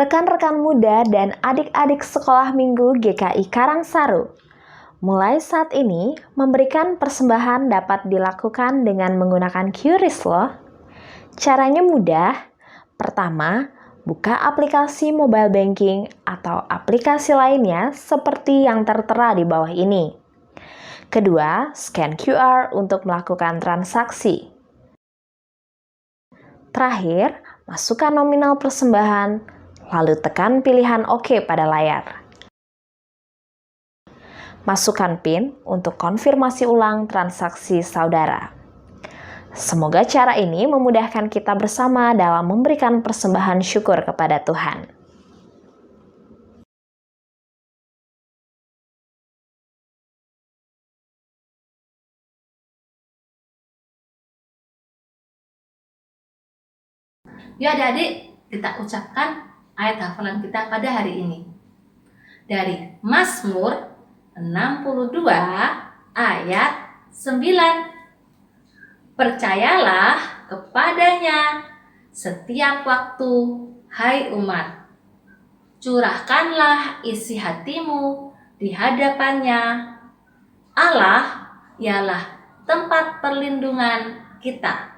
Rekan-rekan muda dan adik-adik sekolah minggu GKI Karangsaru. Mulai saat ini, memberikan persembahan dapat dilakukan dengan menggunakan QRIS loh. Caranya mudah. Pertama, buka aplikasi mobile banking atau aplikasi lainnya seperti yang tertera di bawah ini. Kedua, scan QR untuk melakukan transaksi. Terakhir, masukkan nominal persembahan, lalu tekan pilihan OK pada layar. Masukkan PIN untuk konfirmasi ulang transaksi saudara. Semoga cara ini memudahkan kita bersama dalam memberikan persembahan syukur kepada Tuhan. Yuk adik-adik, kita ucapkan ayat hafalan kita pada hari ini. Dari Mazmur 62 ayat 9. Percayalah kepadanya setiap waktu, hai umat. Curahkanlah isi hatimu di hadapannya. Allah ialah tempat perlindungan kita.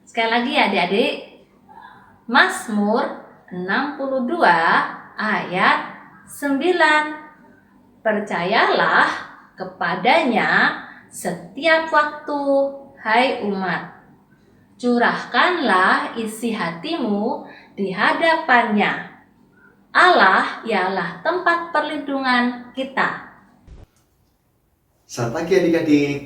Sekali lagi ya adik-adik. Mazmur 62 ayat 9. Percayalah kepadanya setiap waktu, hai umat. Curahkanlah isi hatimu di hadapannya. Allah ialah tempat perlindungan kita. Selamat pagi adik-adik.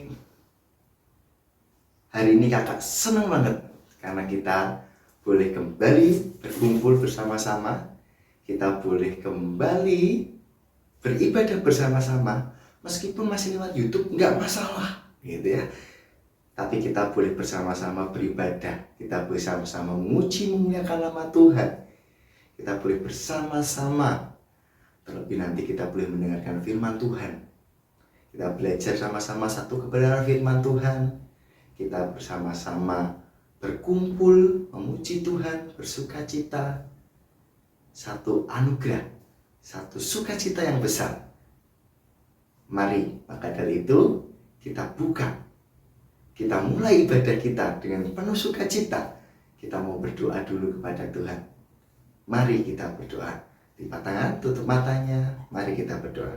Hari ini kakak senang banget karena kita boleh kembali berkumpul bersama-sama. Kita boleh kembali beribadah bersama-sama. Meskipun masih lewat YouTube, nggak masalah gitu ya. Tapi kita boleh bersama-sama beribadah. Kita boleh sama-sama memuji memuliakan nama Tuhan. Kita boleh bersama-sama. Terlebih nanti kita boleh mendengarkan firman Tuhan. Kita belajar sama-sama satu kebenaran firman Tuhan. Kita bersama-sama berkumpul, memuji Tuhan, bersukacita. Satu anugerah, satu sukacita yang besar. Mari, maka dari itu kita buka. Kita mulai ibadah kita dengan penuh sukacita. Kita mau berdoa dulu kepada Tuhan. Mari kita berdoa. Lipat tangan, tutup matanya. Mari kita berdoa.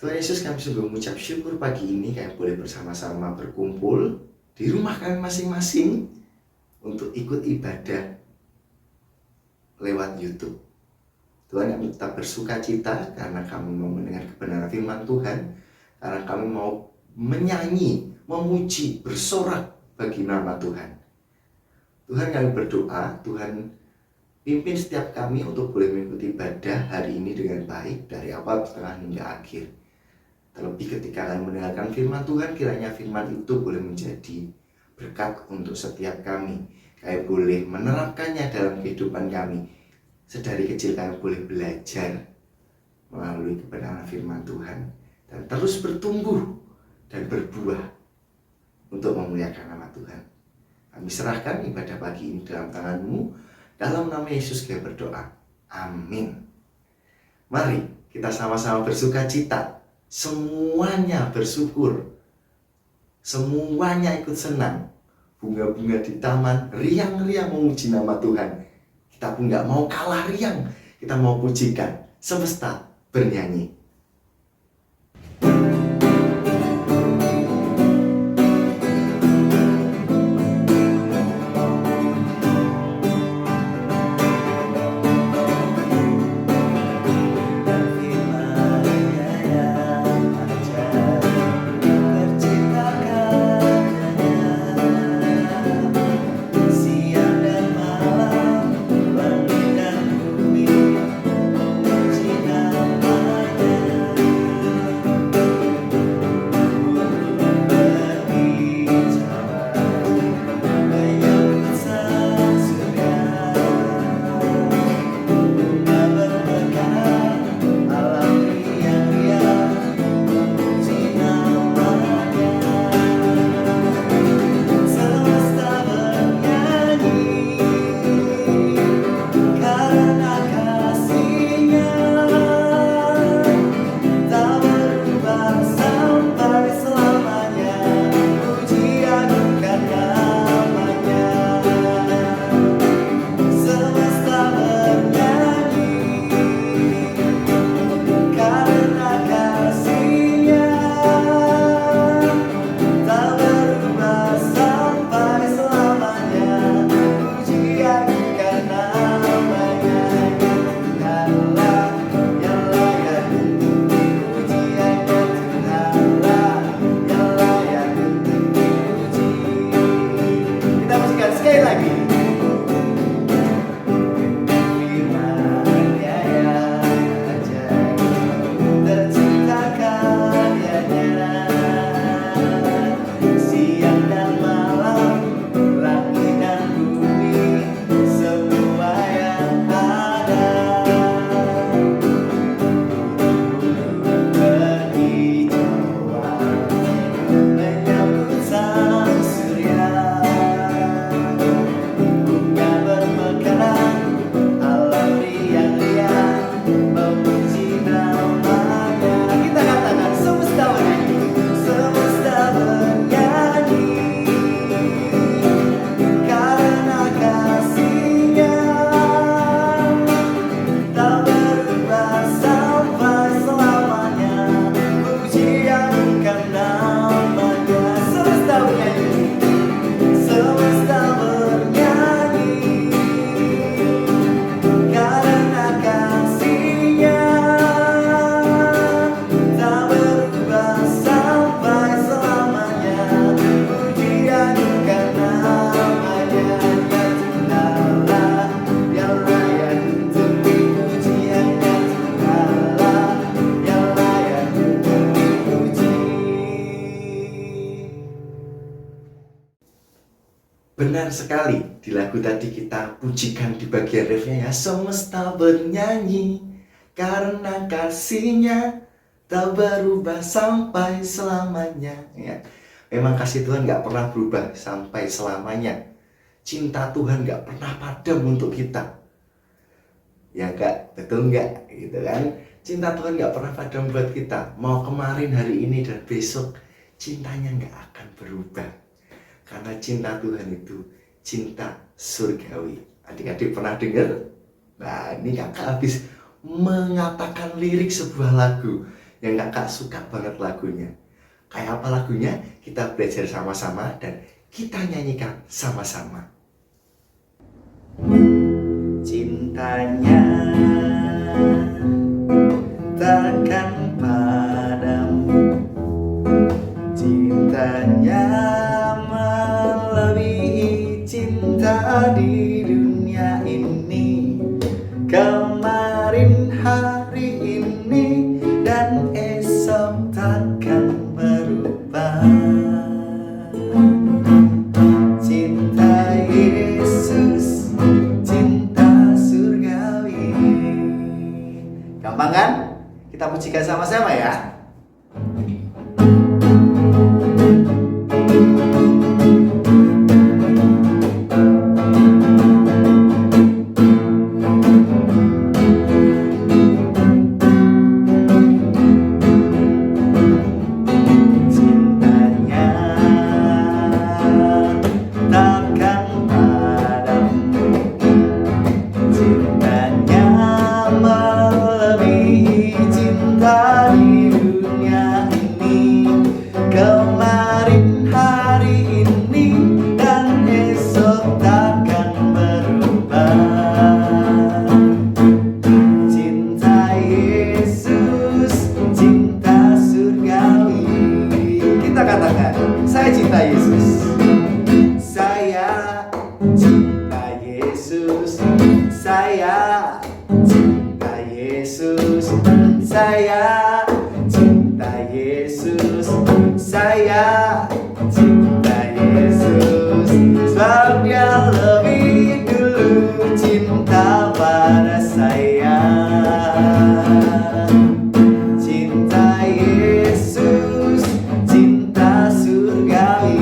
Tuhan Yesus, kami sungguh mengucap syukur pagi ini kami boleh bersama-sama berkumpul di rumah kami masing-masing untuk ikut ibadah lewat YouTube. Tuhan, kami tetap bersukacita karena kami mau mendengar kebenaran firman Tuhan, karena kami mau menyanyi, memuji, bersorak bagi nama Tuhan. Tuhan, kami berdoa, Tuhan pimpin setiap kami untuk boleh mengikuti ibadah hari ini dengan baik dari awal, tengah hingga akhir. Terlebih ketika kami mendengarkan firman Tuhan, kiranya firman itu boleh menjadi berkat untuk setiap kami. Kami boleh menerapkannya dalam kehidupan kami. Sedari kecil kami boleh belajar melalui kebenaran firman Tuhan dan terus bertumbuh dan berbuah untuk memuliakan nama Tuhan. Kami serahkan ibadah pagi ini dalam tangan-Mu. Dalam nama Yesus kami berdoa. Amin. Mari kita sama-sama bersukacita. Semuanya bersyukur. Semuanya ikut senang. Bunga-bunga di taman riang-riang memuji nama Tuhan. Kita pun gak mau kalah riang. Kita mau pujikan. Semesta bernyanyi. Siang dan malam, langit dan bumi, puji namanya. Benar sekali, di lagu tadi kita pujikan di bagian refnya ya. Semesta bernyanyi karena kasihnya tak berubah sampai selamanya ya. Memang kasih Tuhan gak pernah berubah sampai selamanya. Cinta Tuhan gak pernah padam untuk kita. Ya Kak, betul gak? Gitu kan? Cinta Tuhan gak pernah padam buat kita. Mau kemarin, hari ini, dan besok, cintanya gak akan berubah. Karena cinta Tuhan itu cinta surgawi. Adik-adik pernah dengar? Nah, ini kakak habis mengatakan lirik sebuah lagu yang kakak suka banget lagunya. Kayak apa lagunya? Kita belajar sama-sama dan kita nyanyikan sama-sama. Cintanya takkan padam, cintanya melebihi cinta di dunia ini. Kemarin, hari ini, dan esok takkan berubah. Cinta Yesus, cinta surgawi. Gampang kan? Kita pujikan sama-sama ya. Saya cinta Yesus. Saya cinta Yesus. Saya cinta Yesus. Saya cinta Yesus. Saya cinta Yesus. Sebab Dia lebih dulu cinta pada saya. Cinta Yesus, cinta surgawi.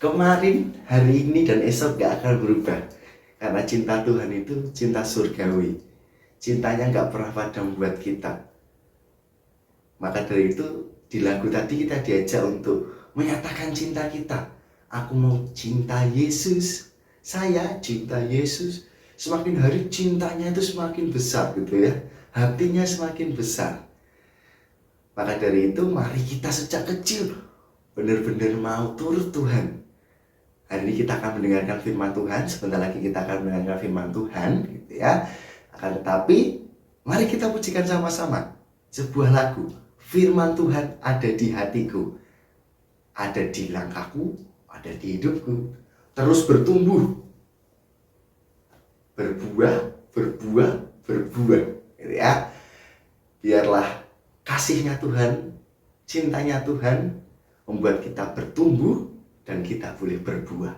Kemarin, hari ini, dan esok gak akan berubah. Karena cinta Tuhan itu cinta surgawi. Cintanya gak pernah padam buat kita. Maka dari itu, di lagu tadi kita diajak untuk menyatakan cinta kita. Aku mau cinta Yesus. Saya cinta Yesus. Semakin hari cintanya itu semakin besar gitu ya. Hatinya semakin besar. Maka dari itu, mari kita sejak kecil benar-benar mau turut Tuhan. Hari ini kita akan mendengarkan firman Tuhan. Sebentar lagi kita akan mendengarkan firman Tuhan gitu ya. Akan tetapi mari kita pujikan sama-sama sebuah lagu. Firman Tuhan ada di hatiku, ada di langkahku, ada di hidupku. Terus bertumbuh, berbuah, berbuah, berbuah gitu ya. Biarlah kasihnya Tuhan, cintanya Tuhan membuat kita bertumbuh dan kita boleh berbuah.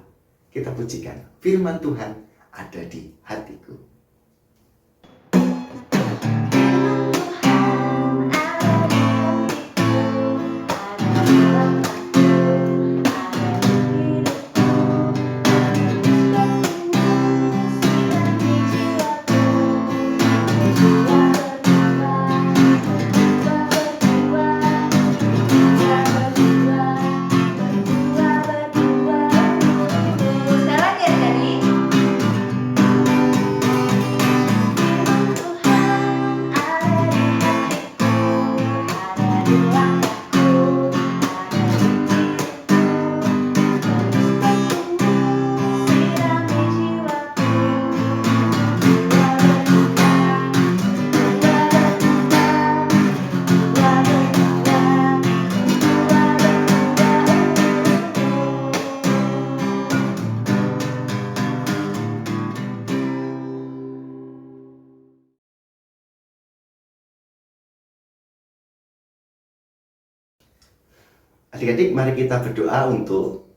Kita pujikan firman Tuhan ada di hatiku. Adik-adik, mari kita berdoa untuk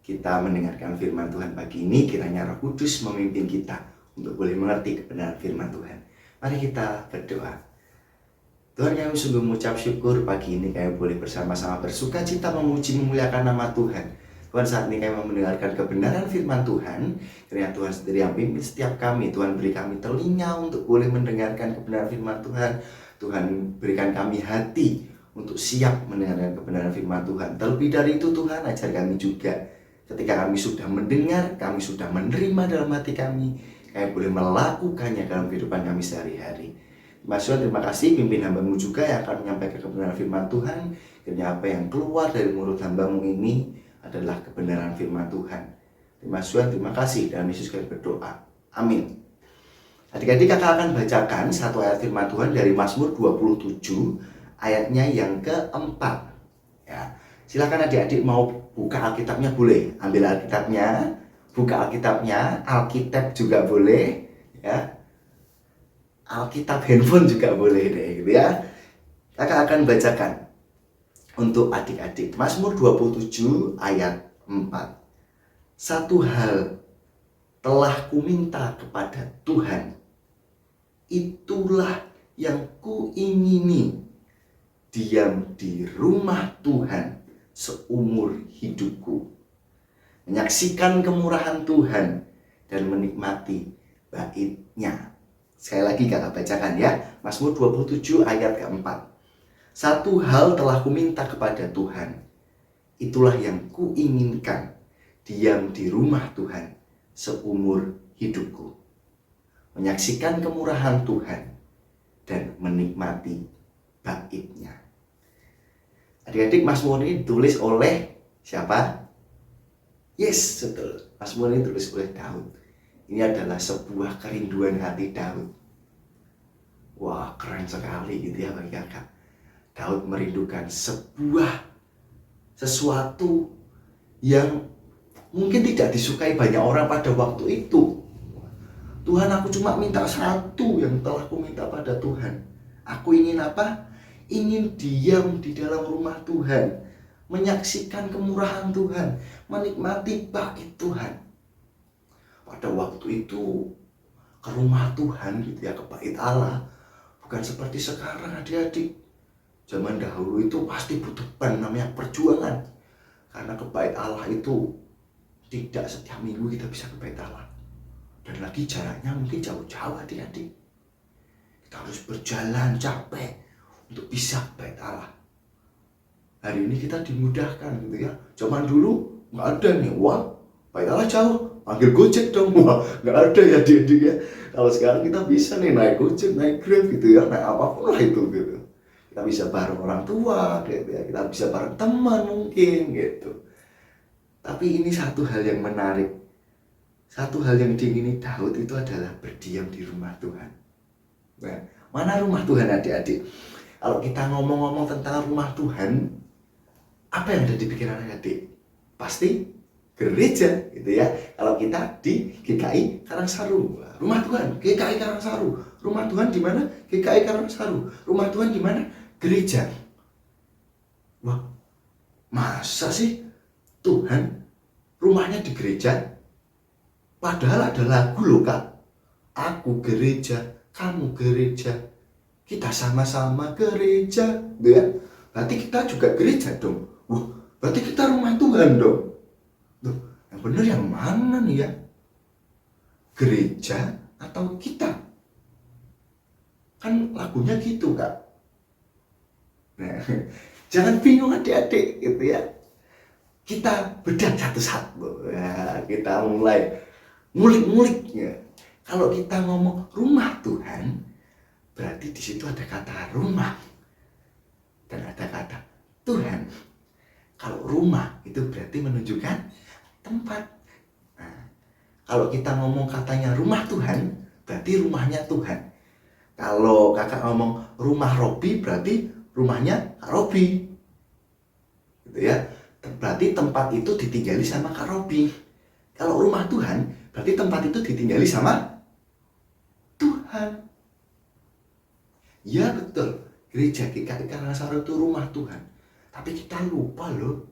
kita mendengarkan firman Tuhan pagi ini. Kiranya Roh Kudus memimpin kita untuk boleh mengerti kebenaran firman Tuhan. Mari kita berdoa. Tuhan, kami sungguh mengucap syukur pagi ini kami boleh bersama-sama bersuka cita memuji memuliakan nama Tuhan. Tuhan, saat ini kami mendengarkan kebenaran firman Tuhan. Kiranya Tuhan sendiri yang pimpin setiap kami. Tuhan, beri kami telinga untuk boleh mendengarkan kebenaran firman Tuhan. Tuhan, berikan kami hati untuk siap mendengarkan kebenaran firman Tuhan. Terlebih dari itu Tuhan, ajar kami juga ketika kami sudah mendengar, kami sudah menerima dalam hati kami boleh melakukannya dalam kehidupan kami sehari-hari. Mas Tuhan, terima kasih pimpin hamba-Mu juga yang akan menyampaikan kebenaran firman Tuhan. Kiranya apa yang keluar dari mulut hamba-Mu ini adalah kebenaran firman Tuhan. Terima kasih, dan Yesus kami berdoa. Amin. Adik-adik, kakak akan bacakan satu ayat firman Tuhan dari Mazmur 27 ayatnya yang keempat. Ya, silakan adik-adik mau buka Alkitabnya boleh, ambil Alkitabnya, buka Alkitabnya, Alkitab juga boleh, ya. Alkitab handphone juga boleh deh, gitu ya. Kakak akan bacakan untuk adik-adik. Mazmur 27 ayat 4. Satu hal telah kuminta kepada Tuhan, itulah yang kuingini, diam di rumah Tuhan seumur hidupku, menyaksikan kemurahan Tuhan dan menikmati bait-Nya. Sekali lagi kakak bacakan ya, Mazmur 27 ayat keempat. Satu hal telah kuminta kepada Tuhan, itulah yang kuinginkan, diam di rumah Tuhan seumur hidupku, menyaksikan kemurahan Tuhan dan menikmati bait-Nya. Adik-adik, Mazmur ini ditulis oleh siapa? Yes, betul. Mazmur ini ditulis oleh Daud. Ini adalah sebuah kerinduan hati Daud. Wah, keren sekali gitu ya bagi kakak. Daud merindukan sesuatu yang mungkin tidak disukai banyak orang pada waktu itu. Tuhan, aku cuma minta satu yang telah ku minta pada Tuhan. Aku ingin apa? Ingin diam di dalam rumah Tuhan, menyaksikan kemurahan Tuhan, menikmati bait Tuhan. Pada waktu itu ke rumah Tuhan gitu ya, ke bait Allah, bukan seperti sekarang adik-adik. Zaman dahulu itu pasti butuh namanya perjuangan, karena ke bait Allah itu tidak setiap minggu kita bisa ke bait Allah, dan lagi jaraknya mungkin jauh-jauh adik-adik. Kita harus berjalan capek untuk bisa ke bait Allah. Hari ini kita dimudahkan gitu ya. Zaman dulu nggak ada nih, wah bait Allah jauh, panggil Gojek dong. Wah, nggak ada ya adik-adik ya. Kalau sekarang kita bisa nih naik Gojek, naik Grab gitu ya, naik apapun lah itu gitu. Kita bisa bareng orang tua gitu ya, kita bisa bareng teman mungkin gitu. Tapi ini satu hal yang menarik, satu hal yang diingini Daud itu adalah berdiam di rumah Tuhan. Nah, mana rumah Tuhan adik-adik? Kalau kita ngomong-ngomong tentang rumah Tuhan, apa yang ada di pikiran adik? Pasti gereja gitu ya. Kalau kita di GKI Karangsaru, rumah Tuhan GKI Karangsaru. Rumah Tuhan di mana? GKI Karangsaru. Rumah Tuhan di mana? Gereja. Wah, masa sih Tuhan rumahnya di gereja? Padahal ada lagu loh kak. Aku gereja, kamu gereja, kita sama-sama gereja, gitu ya. Berarti kita juga gereja dong. Wah, berarti kita rumah Tuhan dong. Loh, yang benar yang mana nih ya? Gereja atau kita? Kan lagunya gitu kak. Nah, jangan bingung adik-adik gitu ya. Kita bedah satu-satu. Nah, kita mulai ngulik-nguliknya. Kalau kita ngomong rumah Tuhan, berarti di situ ada kata rumah dan ada kata Tuhan. Kalau rumah itu berarti menunjukkan tempat. Nah, kalau kita ngomong katanya rumah Tuhan, berarti rumahnya Tuhan. Kalau kakak ngomong rumah Robi, berarti rumahnya Kak Robi, gitu ya. Berarti tempat itu ditinggali sama Kak Robi. Kalau rumah Tuhan, berarti tempat itu ditinggali sama Tuhan. Ya betul, gereja GKI Karangsaru itu rumah Tuhan. Tapi kita lupa loh,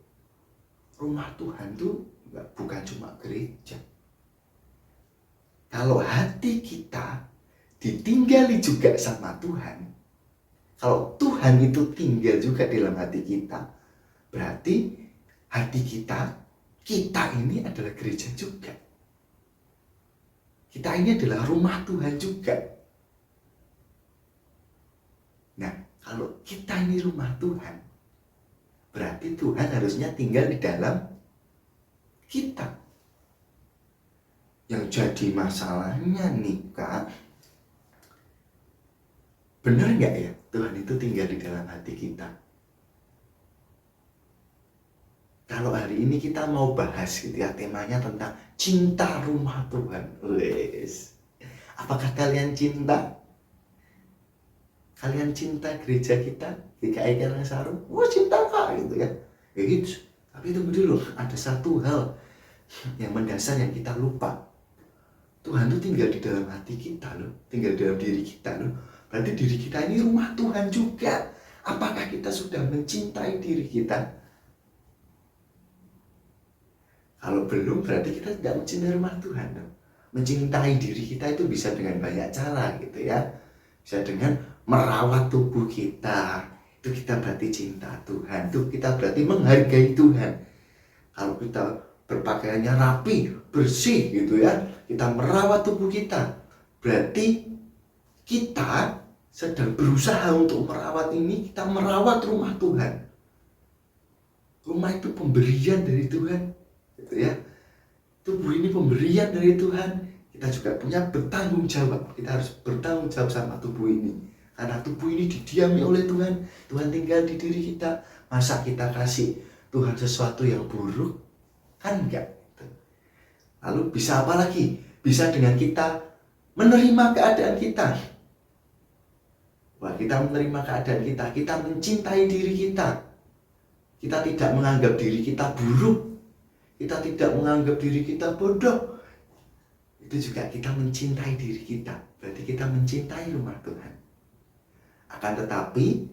rumah Tuhan tuh bukan cuma gereja. Kalau hati kita ditinggali juga sama Tuhan, kalau Tuhan itu tinggal juga dalam hati kita, berarti hati kita ini adalah gereja juga. Kita ini adalah rumah Tuhan juga. Nah, kalau kita ini rumah Tuhan, berarti Tuhan harusnya tinggal di dalam kita. Yang jadi masalahnya nih Kak, benar nggak ya Tuhan itu tinggal di dalam hati kita? Kalau hari ini kita mau bahas gitu ya, temanya tentang cinta rumah Tuhan. Wes, apakah kalian cinta? Kalian cinta gereja kita GKI Karangsaru? Wah, cinta Kak gitu ya. Ya gitu. Tapi tunggu dulu, ada satu hal yang mendasar yang kita lupa. Tuhan tuh tinggal di dalam hati kita loh, tinggal di dalam diri kita loh. Berarti diri kita ini rumah Tuhan juga. Apakah kita sudah mencintai diri kita? Kalau belum, berarti kita tidak mencintai rumah Tuhan loh. Mencintai diri kita itu bisa dengan banyak cara gitu ya. Bisa dengan merawat tubuh kita. Itu kita berarti cinta Tuhan. Itu kita berarti menghargai Tuhan. Kalau kita berpakaiannya rapi, bersih gitu ya, kita merawat tubuh kita, berarti kita sedang berusaha untuk merawat ini, kita merawat rumah Tuhan. Rumah itu pemberian dari Tuhan gitu ya. Tubuh ini pemberian dari Tuhan. Kita juga punya bertanggung jawab. Kita harus bertanggung jawab sama tubuh ini. Karena tubuh ini didiami oleh Tuhan. Tuhan tinggal di diri kita. Masa kita kasih Tuhan sesuatu yang buruk? Kan enggak. Lalu bisa apa lagi? Bisa dengan kita menerima keadaan kita. Wah, kita menerima keadaan kita mencintai diri kita. Kita tidak menganggap diri kita buruk. Kita tidak menganggap diri kita bodoh. Itu juga kita mencintai diri kita. Berarti kita mencintai rumah Tuhan. Akan tetapi,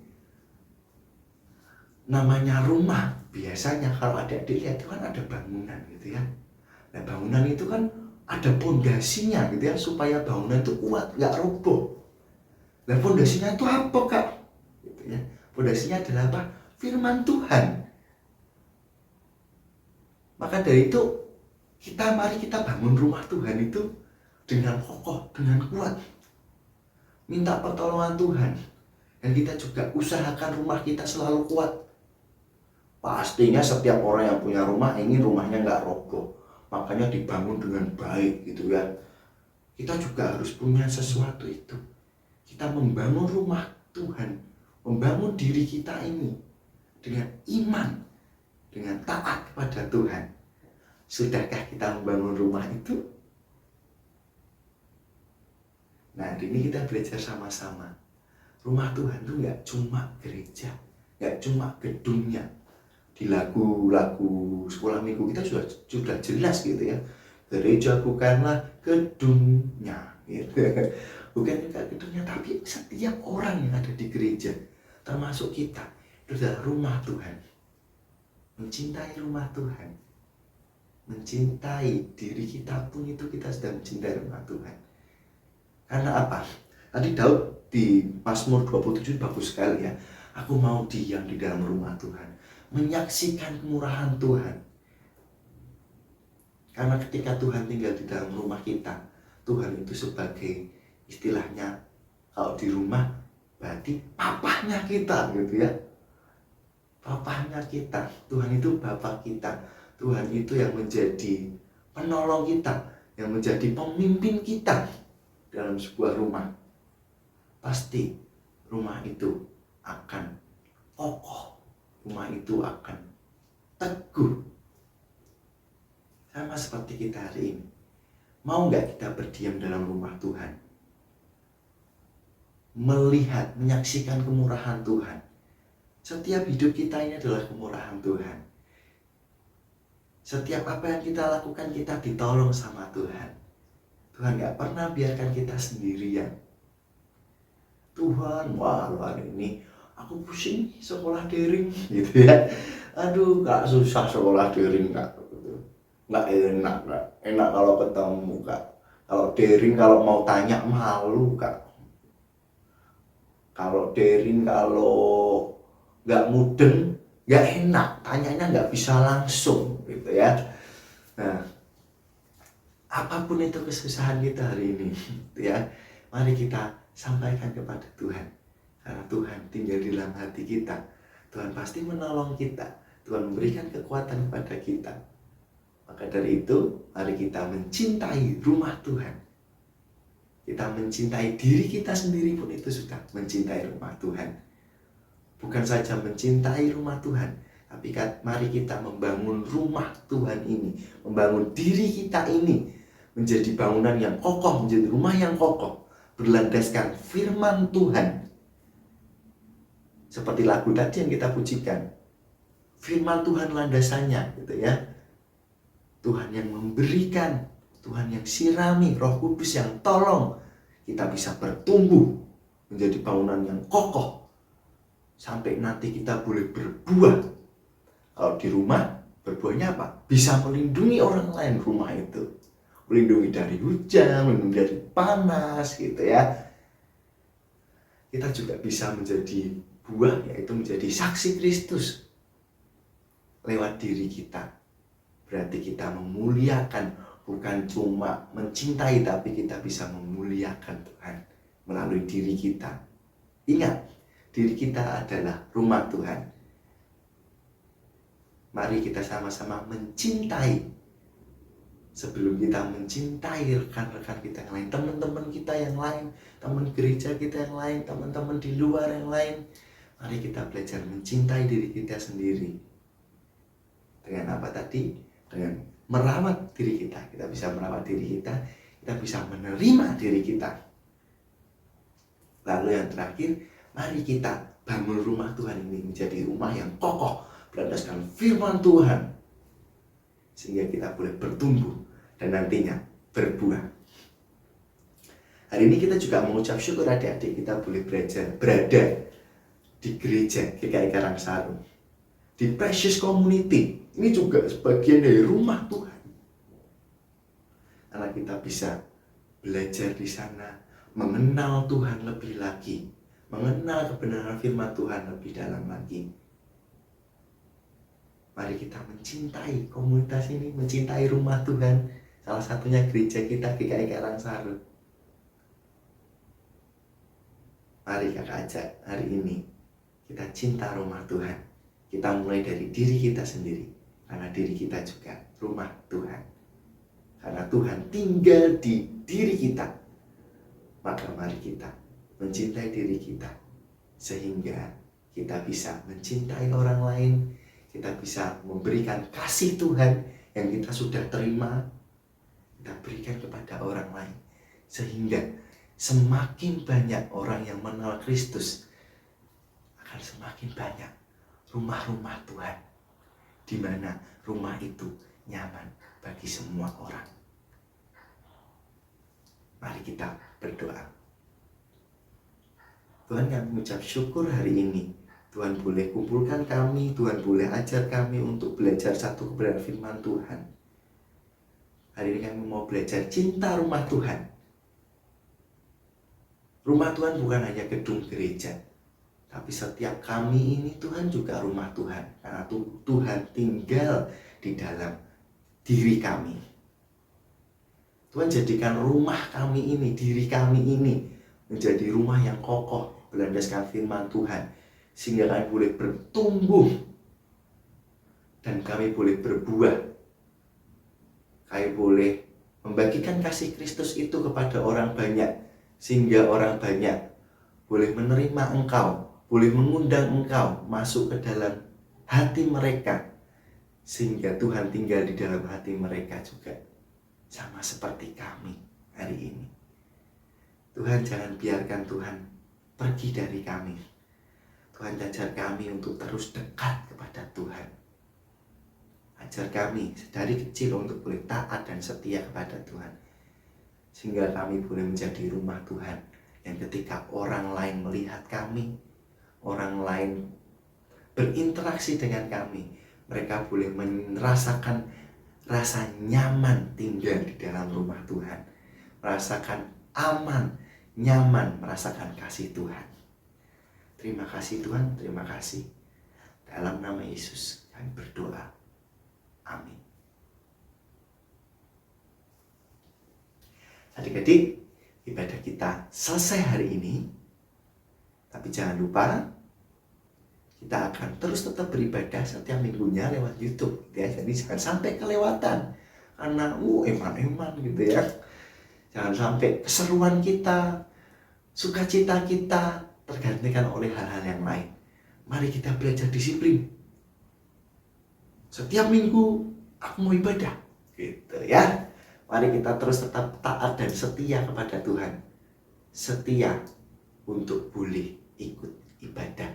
namanya rumah, biasanya kalau adik-adik lihat itu kan ada bangunan gitu ya. Nah, bangunan itu kan ada pondasinya gitu ya, supaya bangunan itu kuat, nggak roboh. Nah, pondasinya itu apa Kak? Gitu ya. Pondasinya adalah apa? Firman Tuhan. Maka dari itu, mari kita bangun rumah Tuhan itu dengan kokoh, dengan kuat. Minta pertolongan Tuhan. Dan kita juga usahakan rumah kita selalu kuat. Pastinya setiap orang yang punya rumah ingin rumahnya nggak roboh. Makanya dibangun dengan baik gitu ya. Kita juga harus punya sesuatu itu. Kita membangun rumah Tuhan, membangun diri kita ini dengan iman, dengan taat kepada Tuhan. Sudahkah kita membangun rumah itu? Nah, hari ini kita belajar sama-sama. Rumah Tuhan itu nggak cuma gereja, nggak cuma gedungnya. Di lagu-lagu sekolah minggu kita sudah jelas gitu ya. Gereja bukanlah gedungnya, gitu. Bukan juga gedungnya, tapi setiap orang yang ada di gereja, termasuk kita, itu adalah rumah Tuhan. Mencintai rumah Tuhan, mencintai diri kita pun itu kita sudah mencintai rumah Tuhan. Karena apa? Tadi Daud di Mazmur 27 bagus sekali ya. Aku mau diam di dalam rumah Tuhan, menyaksikan kemurahan Tuhan. Karena ketika Tuhan tinggal di dalam rumah kita, Tuhan itu sebagai istilahnya, kalau di rumah berarti papahnya kita gitu ya. Papahnya kita, Tuhan itu Bapa kita. Tuhan itu yang menjadi penolong kita, yang menjadi pemimpin kita dalam sebuah rumah. Pasti rumah itu akan kokoh, rumah itu akan teguh. Sama seperti kita hari ini. Mau nggak kita berdiam dalam rumah Tuhan? Melihat, menyaksikan kemurahan Tuhan. Setiap hidup kita ini adalah kemurahan Tuhan. Setiap apa yang kita lakukan, kita ditolong sama Tuhan. Tuhan nggak pernah biarkan kita sendirian. Tuhan, wah hari ini aku pusing sekolah daring gitu ya. Aduh kak, susah sekolah daring kak, nggak enak kak. Enak kalau ketemu kak, kalau daring kalau mau tanya malu kak. Kalau daring kalau nggak mudeng nggak enak, tanyanya nggak bisa langsung gitu ya. Nah, apapun itu kesusahan kita hari ini gitu ya, mari kita sampaikan kepada Tuhan, karena Tuhan tinggal di dalam hati kita. Tuhan pasti menolong kita, Tuhan memberikan kekuatan kepada kita. Maka dari itu, mari kita mencintai rumah Tuhan. Kita mencintai diri kita sendiri pun itu sudah mencintai rumah Tuhan. Bukan saja mencintai rumah Tuhan, tapi mari kita membangun rumah Tuhan ini, membangun diri kita ini menjadi bangunan yang kokoh, menjadi rumah yang kokoh, berlandaskan firman Tuhan. Seperti lagu tadi yang kita pujikan, firman Tuhan landasannya gitu ya. Tuhan yang memberikan, Tuhan yang sirami, Roh Kudus yang tolong kita bisa bertumbuh menjadi bangunan yang kokoh sampai nanti kita boleh berbuah. Kalau di rumah, berbuahnya apa? Bisa melindungi orang lain rumah itu, melindungi dari hujan, melindungi dari panas gitu ya. Kita juga bisa menjadi buah, yaitu menjadi saksi Kristus lewat diri kita. Berarti kita memuliakan, bukan cuma mencintai, tapi kita bisa memuliakan Tuhan melalui diri kita. Ingat, diri kita adalah rumah Tuhan. Mari kita sama-sama mencintai. Sebelum kita mencintai rekan-rekan kita yang lain, teman-teman kita yang lain, teman gereja kita yang lain, teman-teman di luar yang lain, mari kita belajar mencintai diri kita sendiri. Dengan apa tadi? Dengan merawat diri kita. Kita bisa merawat diri kita, kita bisa menerima diri kita. Lalu yang terakhir, mari kita bangun rumah Tuhan ini menjadi rumah yang kokoh, berlandaskan firman Tuhan, sehingga kita boleh bertumbuh dan nantinya berbuah. Hari ini kita juga mengucap syukur adik-adik kita boleh berada di gereja GKI Karangsaru, di Precious Community. Ini juga sebagian dari rumah Tuhan, karena kita bisa belajar di sana, mengenal Tuhan lebih lagi, mengenal kebenaran firman Tuhan lebih dalam lagi. Mari kita mencintai komunitas ini, mencintai rumah Tuhan. Salah satunya gereja kita GKI Karangsaru. Mari kakak ajak hari ini kita cinta rumah Tuhan. Kita mulai dari diri kita sendiri, karena diri kita juga rumah Tuhan. Karena Tuhan tinggal di diri kita, maka mari kita mencintai diri kita, sehingga kita bisa mencintai orang lain. Kita bisa memberikan kasih Tuhan yang kita sudah terima, kita berikan kepada orang lain, sehingga semakin banyak orang yang mengenal Kristus, akan semakin banyak rumah-rumah Tuhan, di mana rumah itu nyaman bagi semua orang. Mari kita berdoa. Tuhan, kami mengucap syukur hari ini. Tuhan boleh kumpulkan kami, Tuhan boleh ajar kami untuk belajar satu kebenaran firman Tuhan. Hari ini kami mau belajar cinta rumah Tuhan. Rumah Tuhan bukan hanya gedung gereja, tapi setiap kami ini Tuhan juga rumah Tuhan. Karena Tuhan tinggal di dalam diri kami. Tuhan jadikan rumah kami ini, diri kami ini menjadi rumah yang kokoh, berlandaskan firman Tuhan, sehingga kami boleh bertumbuh dan kami boleh berbuah. Kami boleh membagikan kasih Kristus itu kepada orang banyak, sehingga orang banyak boleh menerima Engkau, boleh mengundang Engkau masuk ke dalam hati mereka, sehingga Tuhan tinggal di dalam hati mereka juga, sama seperti kami hari ini. Tuhan, jangan biarkan Tuhan pergi dari kami. Tuhan, ajar kami untuk terus dekat kepada Tuhan. Ajar kami dari kecil untuk boleh taat dan setia kepada Tuhan, sehingga kami boleh menjadi rumah Tuhan yang ketika orang lain melihat kami, orang lain berinteraksi dengan kami, mereka boleh merasakan rasa nyaman tinggal di dalam rumah Tuhan, merasakan aman, nyaman, merasakan kasih Tuhan. Terima kasih Tuhan, terima kasih. Dalam nama Yesus kami berdoa. Amin. Adik-adik, ibadah kita selesai hari ini. Tapi jangan lupa, kita akan terus tetap beribadah setiap minggunya lewat YouTube ya. Jadi jangan sampai kelewatan karena eman-eman gitu ya. Jangan sampai keseruan kita, sukacita kita tergantikan oleh hal-hal yang lain. Mari kita belajar disiplin. Setiap minggu aku mau ibadah gitu ya. Mari kita terus tetap taat dan setia kepada Tuhan. Setia untuk boleh ikut ibadah.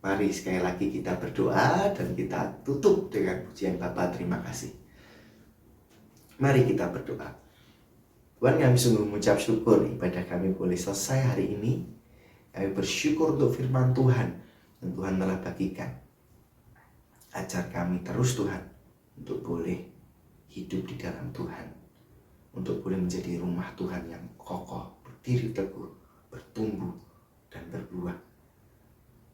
Mari sekali lagi kita berdoa dan kita tutup dengan pujian Bapa terima kasih. Mari kita berdoa. Tuhan, kami sungguh mengucap syukur ibadah kami boleh selesai hari ini. Kami bersyukur untuk firman Tuhan yang Tuhan telah bagikan. Ajar kami terus Tuhan untuk boleh hidup di dalam Tuhan. Untuk boleh menjadi rumah Tuhan yang kokoh, berdiri teguh, bertumbuh dan berbuah.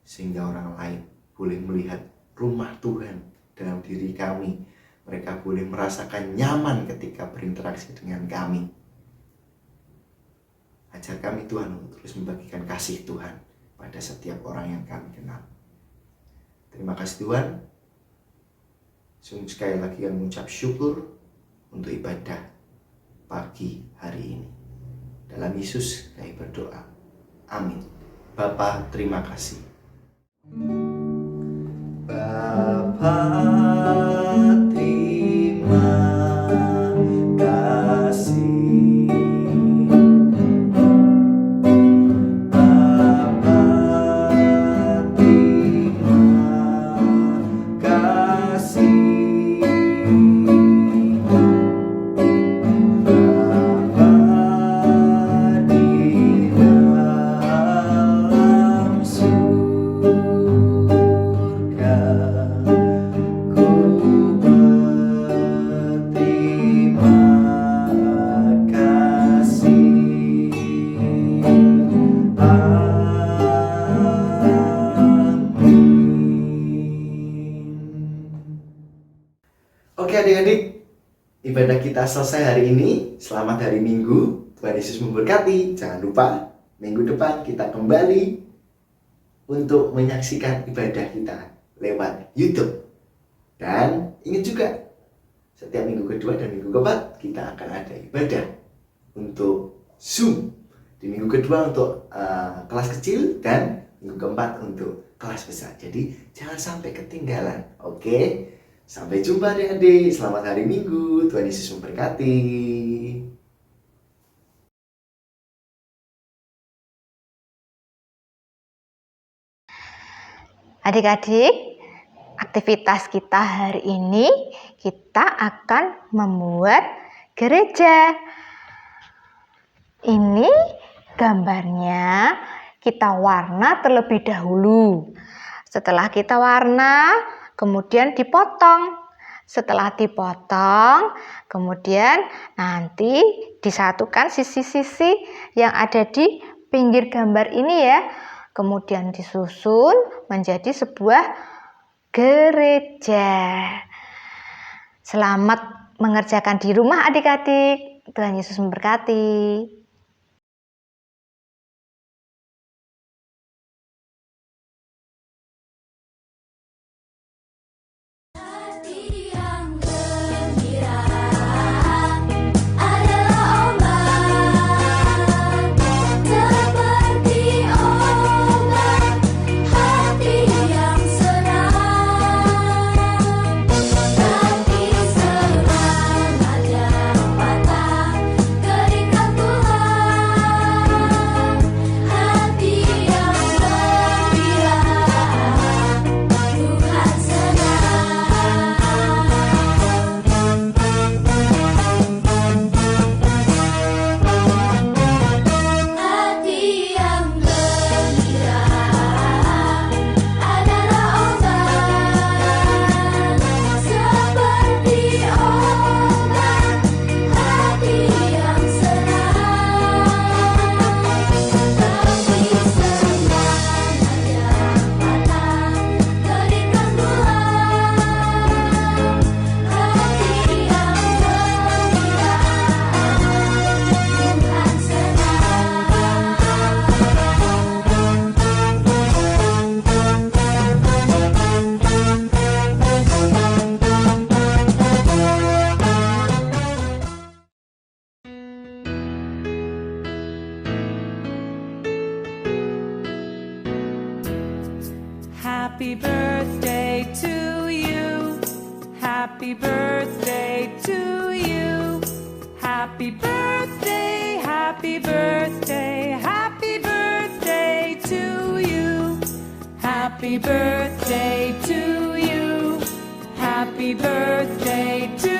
Sehingga orang lain boleh melihat rumah Tuhan dalam diri kami. Mereka boleh merasakan nyaman ketika berinteraksi dengan kami. Ajar kami Tuhan untuk terus membagikan kasih Tuhan pada setiap orang yang kami kenal. Terima kasih Tuhan. Sungguh sekali lagi kami mengucap syukur untuk ibadah pagi hari ini. Dalam Yesus kami berdoa. Amin. Bapa, terima kasih. Bapa, terima kasih. Bapa, terima kasih. Bapa di dalam surga, ku berterima kasih. Amin. Oke adik-adik, ibadah kita selesai hari ini. Selamat hari Minggu. Tuhan Yesus memberkati. Jangan lupa minggu depan kita kembali untuk menyaksikan ibadah kita lewat YouTube. Dan ingat juga, setiap minggu kedua dan minggu keempat kita akan ada ibadah untuk Zoom. Di minggu kedua untuk kelas kecil dan minggu keempat untuk kelas besar. Jadi jangan sampai ketinggalan. Oke? Sampai jumpa adik-adik. Selamat hari Minggu. Tuhan Yesus memberkati. Adik-adik, aktivitas kita hari ini kita akan membuat gereja. Ini gambarnya kita warna terlebih dahulu. Setelah kita warna, kemudian dipotong. Setelah dipotong, kemudian nanti disatukan sisi-sisi yang ada di pinggir gambar ini ya. Kemudian disusun menjadi sebuah gereja. Selamat mengerjakan di rumah adik-adik. Tuhan Yesus memberkati. Keringat Tuhan Happy birthday to you. Happy birthday to you. Happy birthday, happy birthday, happy birthday to you. Happy birthday to you. Happy birthday to